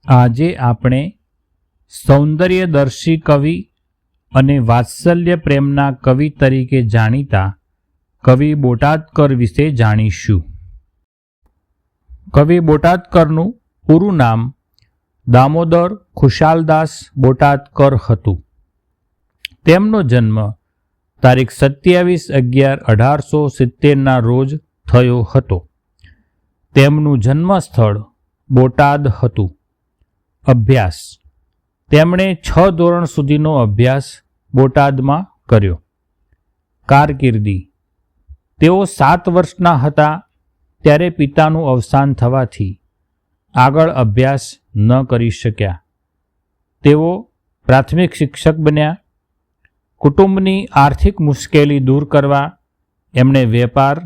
આજે આપણે સૌંદર્યદર્શી કવિ અને વાત્સલ્ય પ્રેમના કવિ તરીકે જાણીતા કવિ બોટાદકર વિશે જાણીશું. કવિ બોટાદકરનું પૂરું નામ દામોદર ખુશાલદાસ બોટાદકર હતું. તેમનો જન્મ તારીખ 27/11/1870 રોજ થયો હતો. તેમનું જન્મસ્થળ બોટાદ હતું. અભ્યાસ: તેમણે 6 ધોરણ સુધીનો અભ્યાસ બોટાદમાં કર્યો. કારકિર્દી: તેઓ 7 વર્ષના હતા ત્યારે પિતાનું અવસાન થવાથી આગળ અભ્યાસ ન કરી શક્યા. તેઓ પ્રાથમિક શિક્ષક બન્યા. કુટુંબની આર્થિક મુશ્કેલી દૂર કરવા એમણે વેપાર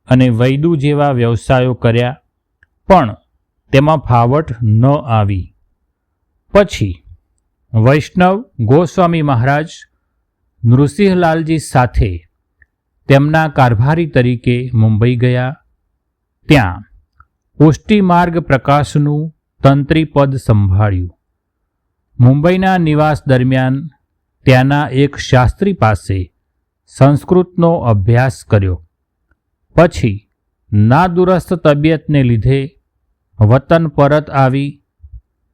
અને વૈદુ જેવા વ્યવસાયો કર્યા, પણ તેમાં ફાવટ ન આવી. પછી વૈષ્ણવ ગોસ્વામી મહારાજ નૃસિંહલાલજી સાથે તેમના કારભારી તરીકે મુંબઈ ગયા. ત્યાં પુષ્ટિમાર્ગ પ્રકાશનું તંત્રી પદ સંભાળ્યું. મુંબઈના નિવાસ દરમિયાન ત્યાંના એક શાસ્ત્રી પાસે સંસ્કૃતનો અભ્યાસ કર્યો. પછી નાદુરસ્ત તબિયતને લીધે વતન પરત આવી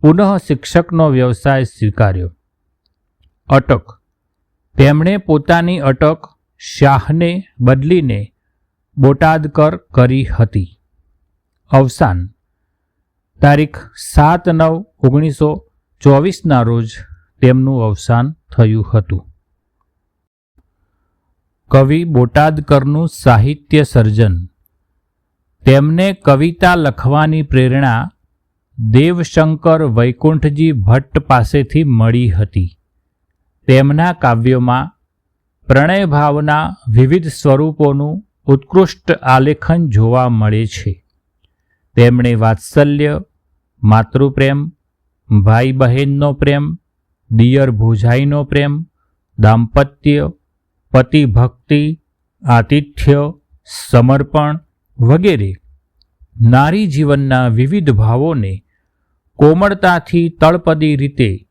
પુનઃ શિક્ષકનો વ્યવસાય સ્વીકાર્યો. અટક: તેમણે પોતાની અટક શાહને બદલીને બોટાદકર કરી હતી. અવસાન તારીખ 7/9/1924 રોજ તેમનું અવસાન થયું હતું. કવિ બોટાદકરનું સાહિત્ય સર્જન: તેમને કવિતા લખવાની પ્રેરણા દેવશંકર વૈકુંઠજી ભટ્ટ પાસેથી મળી હતી. તેમના કાવ્યોમાં પ્રણયભાવના વિવિધ સ્વરૂપોનું ઉત્કૃષ્ટ આલેખન જોવા મળે છે. તેમણે વાત્સલ્ય, માતૃપ્રેમ, ભાઈ બહેનનો પ્રેમ, દિયર ભોજાઈનો પ્રેમ, દાંપત્ય, પતિ ભક્તિ, આતિથ્ય, સમર્પણ વગેરે નારી જીવનના વિવિધ ભાવોને કોમળતાથી તળપદી રીતે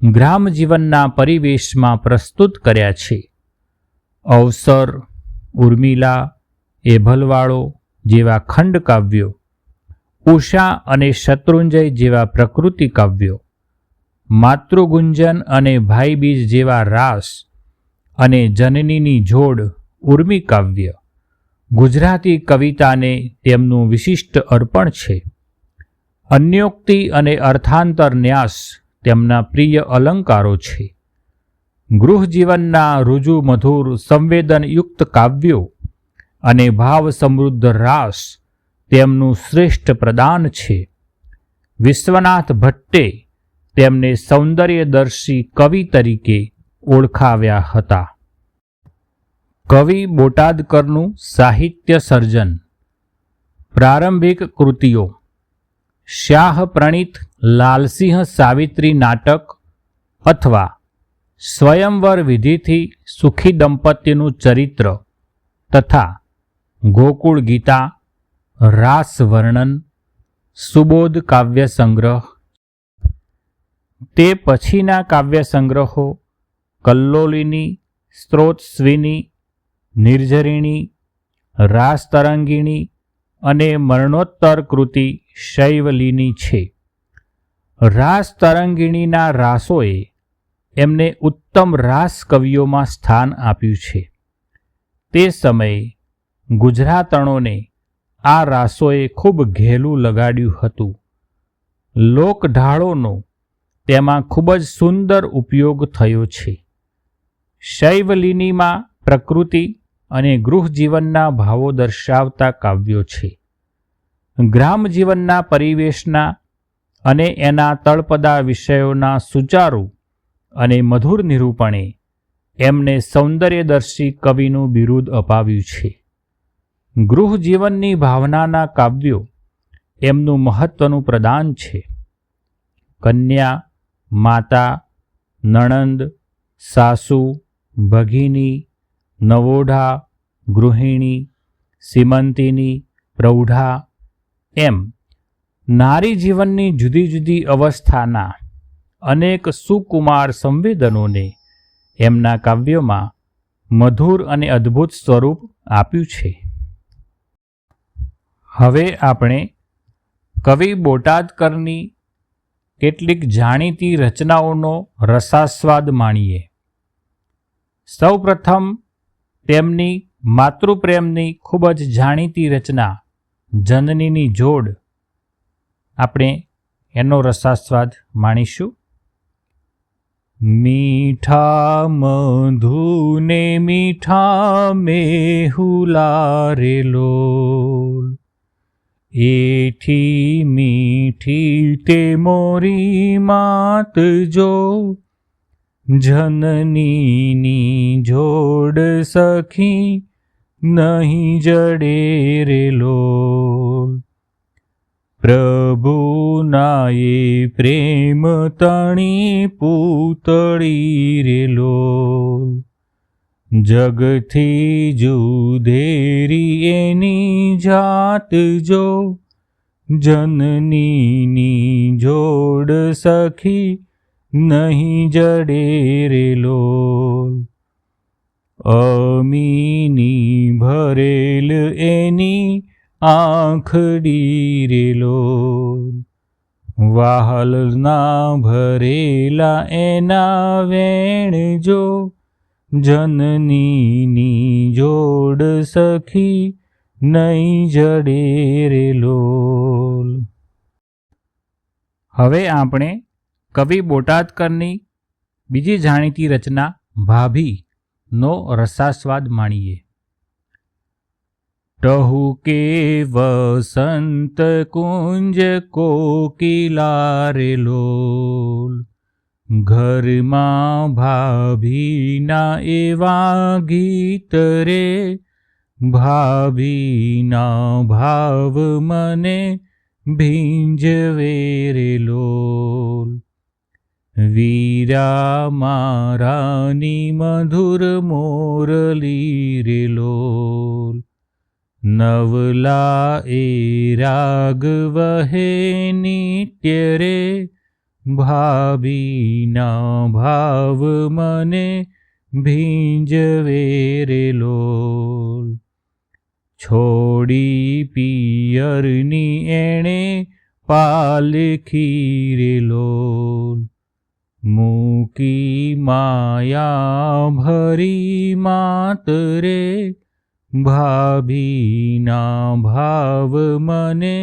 ગ્રામ જીવનના પરિવેશમાં પ્રસ્તુત કર્યા છે. અવસર, ઉર્મિલા, એભલવાળો જેવા ખંડ કાવ્યો, ઉષા અને શત્રુંજય જેવા પ્રકૃતિ કાવ્યો, માતૃગુંજન અને ભાઈબીજ જેવા રાસ અને જનનીની જોડ ઉર્મી કાવ્ય ગુજરાતી કવિતાને તેમનું વિશિષ્ટ અર્પણ છે. અન્યોક્તિ અને અર્થાંતર ન્યાસ તેમના પ્રિય અલંકારો છે. ગૃહજીવનના રુજુ મધુર સંવેદનયુક્ત કાવ્યો અને ભાવ સમૃદ્ધ રાસ તેમનું શ્રેષ્ઠ પ્રદાન છે. વિશ્વનાથ ભટ્ટે તેમને સૌંદર્યદર્શી કવિ તરીકે ઓળખાવ્યા હતા. કવિ બોટાદકરનું સાહિત્ય સર્જન: પ્રારંભિક કૃતિઓ: શાહ પ્રણીત લાલસિંહ સાવિત્રી નાટક અથવા સ્વયંવર વિધિથી સુખી દંપતીનું ચરિત્ર તથા ગોકુળ ગીતા, રાસ વર્ણન, સુબોધ કાવ્ય સંગ્રહ. તે પછીના કાવ્ય સંગ્રહો કલ્લોલિની, સ્ત્રોતસ્વિની, નિર્ઝરિણી, રાસ તરંગિણી અને મરણોત્તર કૃતિ શૈવલીની છે. રાસ તરંગિણીના રાસોએ એમને ઉત્તમ રાસ કવિઓમાં સ્થાન આપ્યું છે. તે સમયે ગુજરાતણોને આ રાસોએ ખૂબ ઘેલું લગાડ્યું હતું. લોકઢાળોનો તેમાં ખૂબ જ સુંદર ઉપયોગ થયો છે. શૈવલીનીમાં પ્રકૃતિ અને ગૃહજીવનના ભાવો દર્શાવતા કાવ્યો છે. ગ્રામ જીવનના પરિવેશના અને એના તળપદા વિષયોના સુચારુ અને મધુર નિરૂપણે એમને સૌંદર્યદર્શી કવિનું બિરુદ અપાવ્યું છે. ગૃહજીવનની ભાવનાના કાવ્યો એમનું મહત્વનું પ્રદાન છે. કન્યા, માતા, નણંદ, સાસુ, ભગિની, નવોઢા, ગૃહિણી, સીમંતિની, પ્રૌઢા એમ નારી જીવનની જુદી જુદી અવસ્થાના અનેક સુકુમાર સંવેદનોને એમના કાવ્યોમાં મધુર અને અદ્ભુત સ્વરૂપ આપ્યું છે. હવે આપણે કવિ બોટાદકરની કેટલીક જાણીતી રચનાઓનો રસાસ્વાદ માણીએ. સૌપ્રથમ તેમની માતૃપ્રેમની ખૂબ જ જાણીતી રચના જનનીની જોડ, આપણે એનો રસાસ્વાદ માણીશું. મીઠા મધુને મીઠા મેહુલા રે લોલ, એઠી મીઠી તે મોરી માત જો, જનનીની જોડ સખી નહીં જડે રે લોલ. પ્રભુના એ પ્રેમ તણી પૂતળી રે લોલ, જગથી જુધેરી એની જાત જો, જનનીની જોડ સખી નહીં જડે રે લોલ. અમીની ભરેલ એની આંખડી રે લોલ, વાહલના ભરેલા એના વેણ જો, જનનીની જોડ સખી નહીં જડે રે લોલ. હવે આપણે કવિ બોટાદકરની બીજી જાણીતી રચના ભાભીનો રસાસ્વાદ માણીએ. ટહુકે વસંત કુંજ કોકિલા રે લોલ, ઘરમાં ભાભીના એવા ગીત રે, ભાભીના ભાવ મને ભીંજવે રે લોલ. વીરા મારાની મધુર મોરલી રે લોલ, નવલા એ રાગ વહે નિત્ય રે, ભાભીના ભાવ મને ભીંજવે રે લોલ. છોડી પિયરની એણે પાલખી રે લોલ, મૂકી માયા ભરી માત રે, ભાભીના ભાવ મને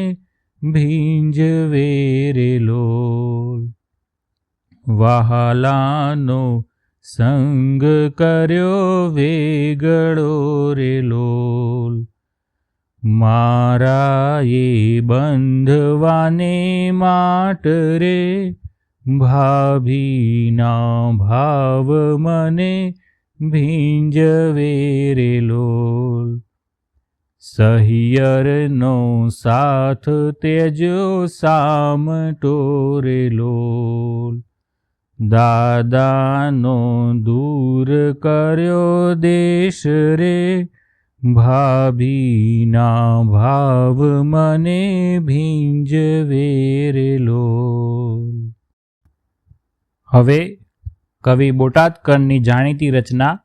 ભીંજવે રે લોલ. વહાલાનો સંગ કર્યો વેગળો રે લોલ, મારા એ બંધવાને માટ રે, ભાભીના ભાવ મને ભીંજવે રે લોલ. સહિયરનો સાથ તેજો સામટો રે લોલ, દાદાનો દૂર કર્યો દેશ રે, ભાભીના ભાવ મને ભીંજવે રે લોલ. હવે કવિ બોટાદકરની જાણીતી રચના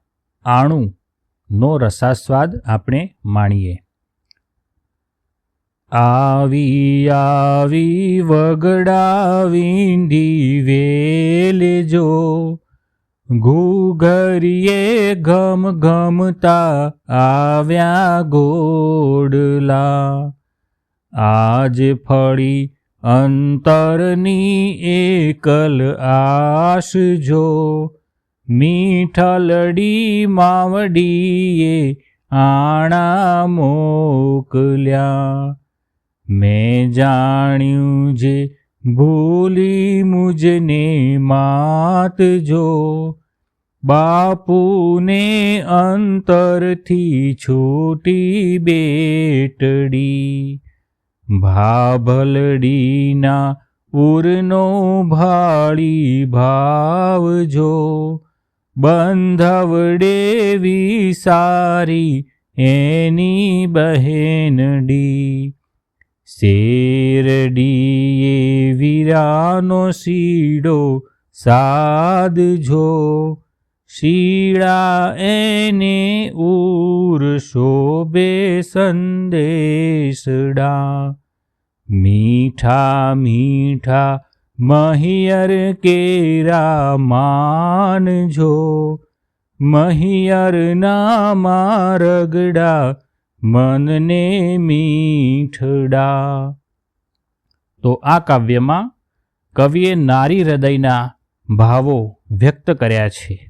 આણુંનો રસાસ્વાદ આપણે માણીએ. આવી આવી વગડા વીંધી વેલજો, ઘૂઘરીએ ઘમ ઘમતા આવ્યા ગોડલા, આજ ફળી અંતરની એકલ આશ જો, મીઠલડી માવડીએ આણા મોકલ્યા. મેં જાણ્યું જે ભૂલી મુજને માત જો, બાપુને અંતરથી છૂટી બેટડી, ભાભલડીના ઉરનો ભાળી ભાવજો, બંધવડે વિસારી એની બહેનડી, શેરડીએ વીરાનો શીડો સાધજો, શીળા એને ઉર શોભે સંદેશડા. મીઠા મીઠા મહિયર કેરા માનજો, મહિયરના મારગડા મનને મીઠડા. તો આ કાવ્યમાં કવિએ નારી હૃદયના ભાવો વ્યક્ત કર્યા છે.